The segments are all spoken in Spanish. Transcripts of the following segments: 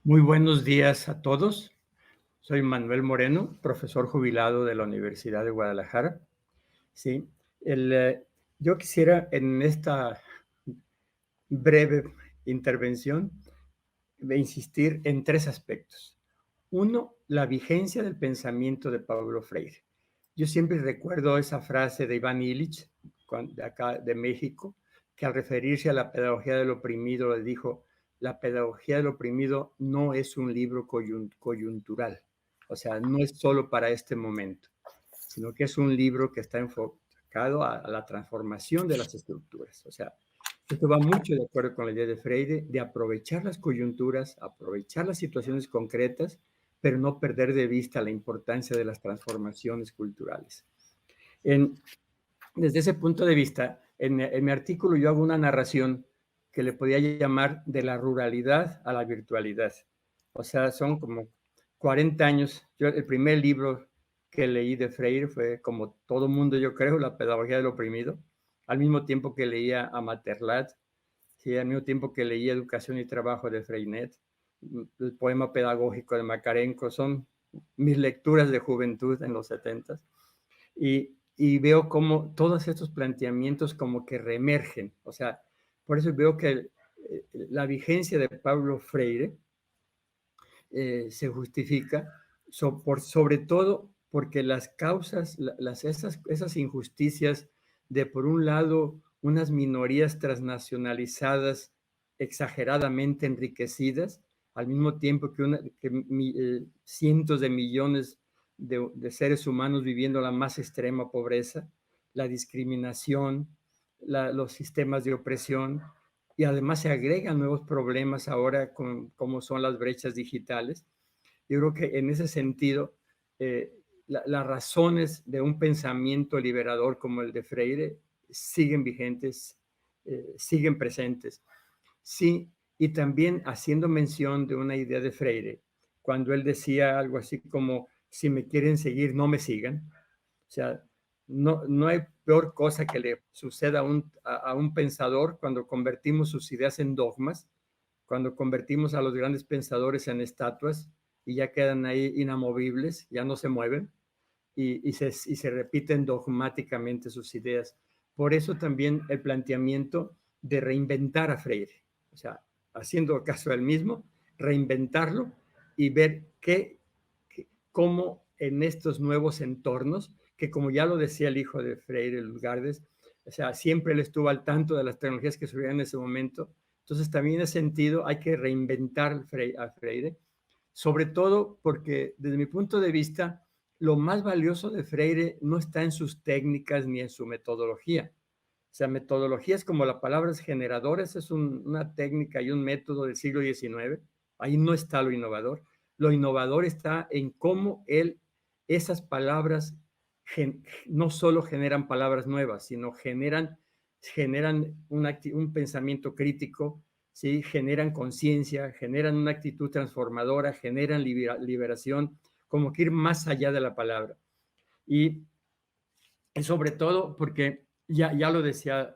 Muy buenos días a todos. Soy Manuel Moreno, profesor jubilado de la Universidad de Guadalajara. Sí, el, eh, yo quisiera en esta breve intervención insistir en tres aspectos. Uno, la vigencia del pensamiento de Pablo Freire. Yo siempre recuerdo esa frase de Iván Illich, de acá de México, que al referirse a la pedagogía del oprimido le dijo, la pedagogía del oprimido no es un libro coyuntural, o sea, no es solo para este momento, sino que es un libro que está enfocado a la transformación de las estructuras. O sea, esto va mucho de acuerdo con la idea de Freire de aprovechar las coyunturas, aprovechar las situaciones concretas, pero no perder de vista la importancia de las transformaciones culturales. En, Desde ese punto de vista, en mi artículo yo hago una narración que le podía llamar de la ruralidad a la virtualidad. O sea, son como 40 años. Yo, el primer libro que leí de Freire fue, como todo mundo yo creo, La pedagogía del oprimido, al mismo tiempo que leía a Materlat, sí, al mismo tiempo que leía Educación y Trabajo de Freinet, el poema pedagógico de Makarenko, son mis lecturas de juventud en los 70 y veo cómo todos estos planteamientos como que reemergen. O sea, por eso veo que la vigencia de Pablo Freire se justifica sobre todo porque las causas, esas injusticias de, por un lado, unas minorías transnacionalizadas exageradamente enriquecidas, al mismo tiempo que cientos de millones de seres humanos viviendo la más extrema pobreza, la discriminación, los sistemas de opresión, y además se agregan nuevos problemas ahora como son las brechas digitales. Yo creo que en ese sentido, las razones de un pensamiento liberador como el de Freire siguen vigentes, siguen presentes. Sí, y también haciendo mención de una idea de Freire, cuando él decía algo así como, si me quieren seguir, no me sigan. O sea, no hay peor cosa que le suceda a un pensador cuando convertimos sus ideas en dogmas, cuando convertimos a los grandes pensadores en estatuas y ya quedan ahí inamovibles, ya no se mueven y se repiten dogmáticamente sus ideas. Por eso también el planteamiento de reinventar a Freire, o sea, haciendo caso del mismo, reinventarlo y ver cómo en estos nuevos entornos, que como ya lo decía el hijo de Freire, Luzgardes, o sea, siempre él estuvo al tanto de las tecnologías que surgían en ese momento. Entonces, también en ese sentido hay que reinventar a Freire, sobre todo porque desde mi punto de vista, lo más valioso de Freire no está en sus técnicas ni en su metodología. O sea, metodologías como la palabra generadores es una técnica y un método del siglo XIX. Ahí no está lo innovador. Lo innovador está en cómo esas palabras no solo generan palabras nuevas, sino generan un pensamiento crítico, ¿sí? Generan conciencia, generan una actitud transformadora, generan liberación, como que ir más allá de la palabra. Y sobre todo porque ya lo decía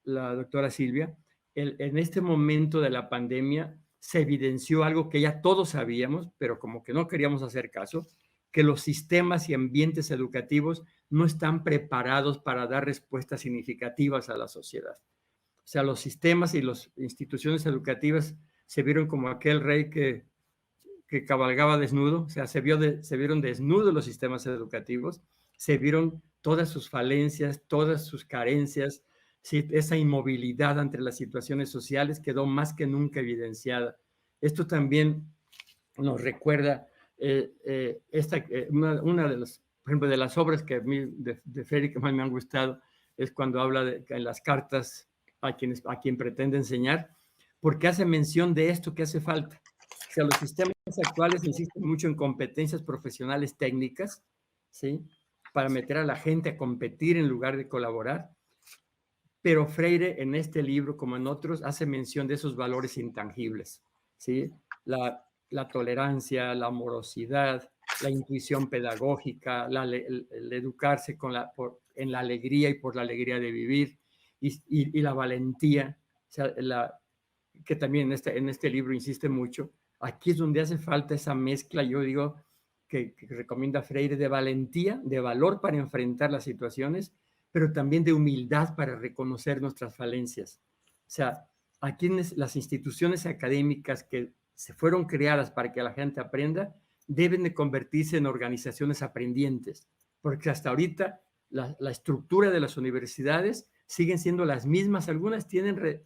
la doctora Silvia, en este momento de la pandemia se evidenció algo que ya todos sabíamos, pero como que no queríamos hacer caso, que los sistemas y ambientes educativos no están preparados para dar respuestas significativas a la sociedad. O sea, los sistemas y las instituciones educativas se vieron como aquel rey que cabalgaba desnudo, o sea, se vieron desnudos los sistemas educativos, se vieron todas sus falencias, todas sus carencias, ¿sí? Esa inmovilidad ante las situaciones sociales quedó más que nunca evidenciada. Esto también nos recuerda una de las, por ejemplo, de las obras que a mí de Freire que más me han gustado es cuando habla en las cartas a quien pretende enseñar, porque hace mención de esto que hace falta. O sea, los sistemas actuales insisten mucho en competencias profesionales técnicas, ¿sí? Para meter a la gente a competir en lugar de colaborar. Pero Freire, en este libro, como en otros, hace mención de esos valores intangibles, ¿sí? La tolerancia, la amorosidad, la intuición pedagógica, el educarse en la alegría y por la alegría de vivir, y la valentía, o sea, que también en este libro insiste mucho, aquí es donde hace falta esa mezcla, yo digo, que recomienda Freire, de valentía, de valor para enfrentar las situaciones, pero también de humildad para reconocer nuestras falencias. O sea, aquí las instituciones académicas que se fueron creadas para que la gente aprenda, deben de convertirse en organizaciones aprendientes, porque hasta ahorita la estructura de las universidades siguen siendo las mismas, algunas tienen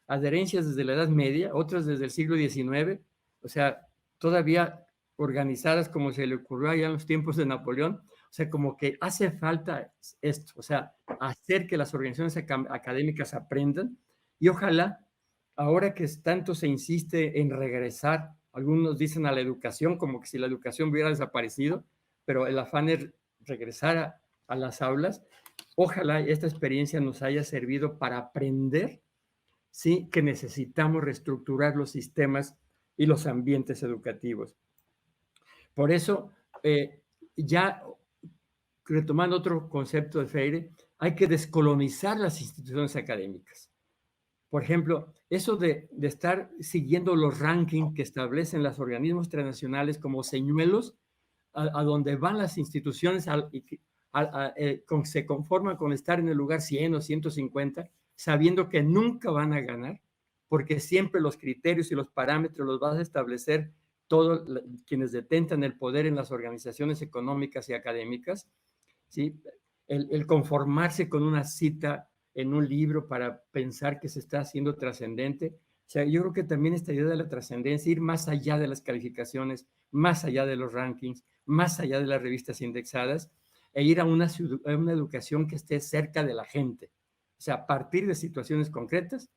adherencias desde la Edad Media, otras desde el siglo XIX, o sea, todavía organizadas como se le ocurrió allá en los tiempos de Napoleón, o sea, como que hace falta esto, o sea, hacer que las organizaciones académicas aprendan y ojalá, ahora que tanto se insiste en regresar, algunos dicen a la educación, como que si la educación hubiera desaparecido, pero el afán es regresar a las aulas, ojalá esta experiencia nos haya servido para aprender, sí, que necesitamos reestructurar los sistemas y los ambientes educativos. Por eso, ya retomando otro concepto de Freire, hay que descolonizar las instituciones académicas. Por ejemplo, eso de estar siguiendo los rankings que establecen los organismos transnacionales como señuelos a donde van las instituciones se conforman con estar en el lugar 100 o 150, sabiendo que nunca van a ganar, porque siempre los criterios y los parámetros los van a establecer todos quienes detentan el poder en las organizaciones económicas y académicas, ¿sí? El conformarse con una cita en un libro para pensar que se está haciendo trascendente. O sea, yo creo que también esta idea de la trascendencia, ir más allá de las calificaciones, más allá de los rankings, más allá de las revistas indexadas, e ir a una educación que esté cerca de la gente. O sea, a partir de situaciones concretas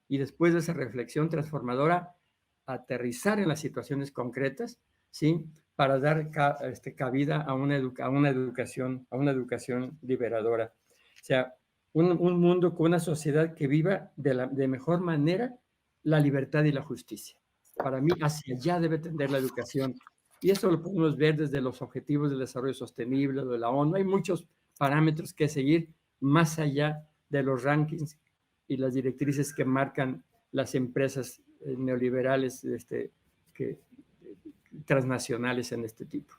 y después de esa reflexión transformadora, aterrizar en las situaciones concretas, ¿sí? Para dar cabida a una educación liberadora. O sea, un mundo con una sociedad que viva de mejor manera la libertad y la justicia. Para mí, hacia allá debe tender la educación. Y eso lo podemos ver desde los Objetivos del Desarrollo Sostenible, de la ONU. Hay muchos parámetros que seguir más allá de los rankings y las directrices que marcan las empresas neoliberales transnacionales en este tipo.